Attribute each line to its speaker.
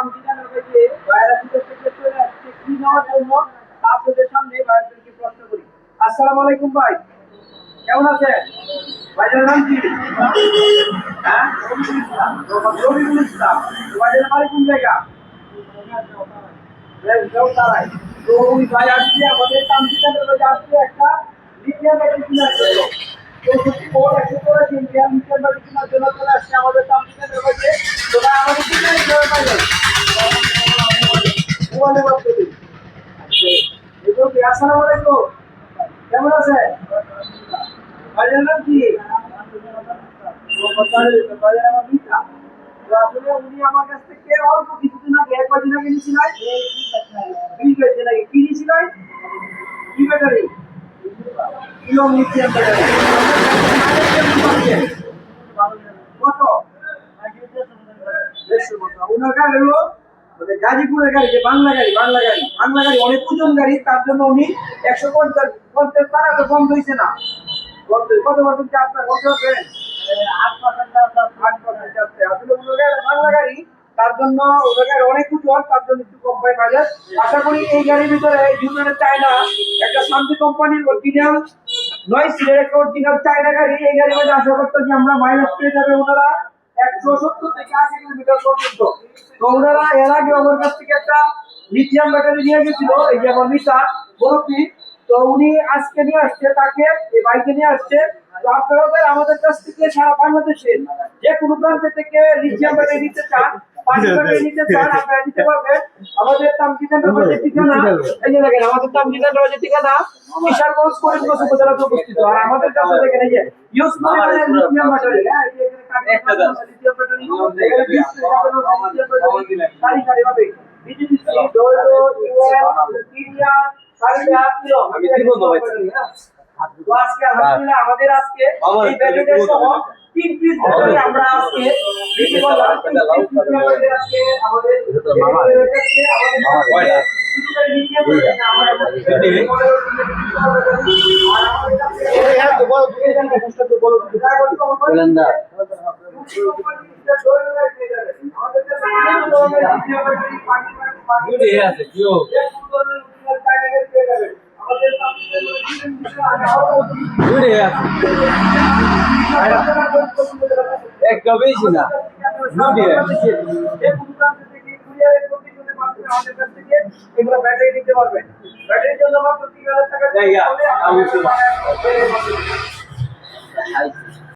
Speaker 1: দাম জানার যে ভাইরা বিদেশ থেকে চলে আসছে কি নেওয়ার জন্য আপনাদের সামনে ভাইদেরকে প্রশ্ন করি। আসসালামু আলাইকুম ভাই, কেমন আছেন? ভাইয়ের নাম কি? হ্যাঁ, রবিউল ইসলাম। ভাইয়ের বাড়ি কোন জায়গা? তারাই। তো ওই ভাই আসছে আমাদের তামজিদের মধ্যে আসছে একটা লিথিয়াম ব্যাটারি কেনার জন্য। তো সত্যি বড় একটা করে লিথিয়াম ব্যাটারি কেনার জন্য চলে আসছে আমাদের তামজিদের মধ্যে। তো ভাই আমাদের কি কিভাবে পাইলেন? মোবাইলে মাধ্যমে। আসসালামু আলাইকুম, কেমন আছেন? ভাইয়ের নাম কি? ভাইয়ের আমার মিতা। তো আসলে উনি আমার কাছ থেকে অল্প কিছুদিন আগে এক কদিন আগে নিয়েছিলেন। কি নিয়েছিলেন? কি ব্যাটারি? Kilo lithium battery. কত? 150 মতো। ওনার গাড়ি হলো মানে গাজীপুরের গাড়ি, যে বাংলা গাড়ি অনেক ওজন গাড়ি, তার জন্য উনি 150 টাকা তো কম হয়েছে না। কত বছর চাপ না কত হবে? 8% আসছে। আসলে ওনার বাংলা গাড়ি, তার জন্য ওনার গাড়ি অনেক ওজন, তার জন্য একটু কম পাই বাজার। আশা করি এই গাড়ির ভিতরে ইউনাইটেড চায়না একটা শান্তি কোম্পানির অরিজিনাল 9 সিটের একটা অরিজিনাল চায়না গাড়ি। এই গাড়ির মধ্যে আশা করতেছি আমরা মাইলেজ পেয়ে যাবে ওনারা 170 থেকে 80 কিলোমিটার পর্যন্ত। তো ওনারা এর আগে আমার কাছ থেকে একটা লিথিয়াম ব্যাটারি নিয়ে গেছিল, এই যে আমার মিতা বরফি। তো উনি আজকে নিয়ে আসছে, তাকে এই বাইকে নিয়ে আসছে। তো আপনারা আমাদের কাছ থেকে সারা বাংলাদেশের যে কোনো প্রান্ত থেকে লিথিয়াম ব্যাটারি নিতে চান, পানি ব্যাটারি নিতে চান, আপনারা নিতে পারবেন। আমাদের তামজিদের রোডের ঠিকানা, এই যে দেখেন আমাদের তামজিদের রোডের ঠিকানা কিশোরগঞ্জ করিমগঞ্জ উপজেলাতে অবস্থিত। আর আমাদের কাছে দেখেন এই যে ইউজ পরিমাণের লিথিয়াম ব্যাটারি, হ্যাঁ এই যে এখানে লিথিয়াম ব্যাটারি এখানে 20 সারি সারি ভাবে বিজেপি ডোলো ইউএল ইন্ডিয়া সারিয়া কিলো আমি কি বলবো ভাই। তো আজকে আলহামদুলিল্লাহ আমাদের আজকে এই ব্যাটারি সহ 3 পিস ব্যাটারি আমরা আজকে বিক্রি করলাম। আজকে আমাদের
Speaker 2: একটা বেশি না
Speaker 1: এগুলো ব্যাটারি নিতে পারবেন। ব্যাটারির জন্য মাত্র 3000 টাকা।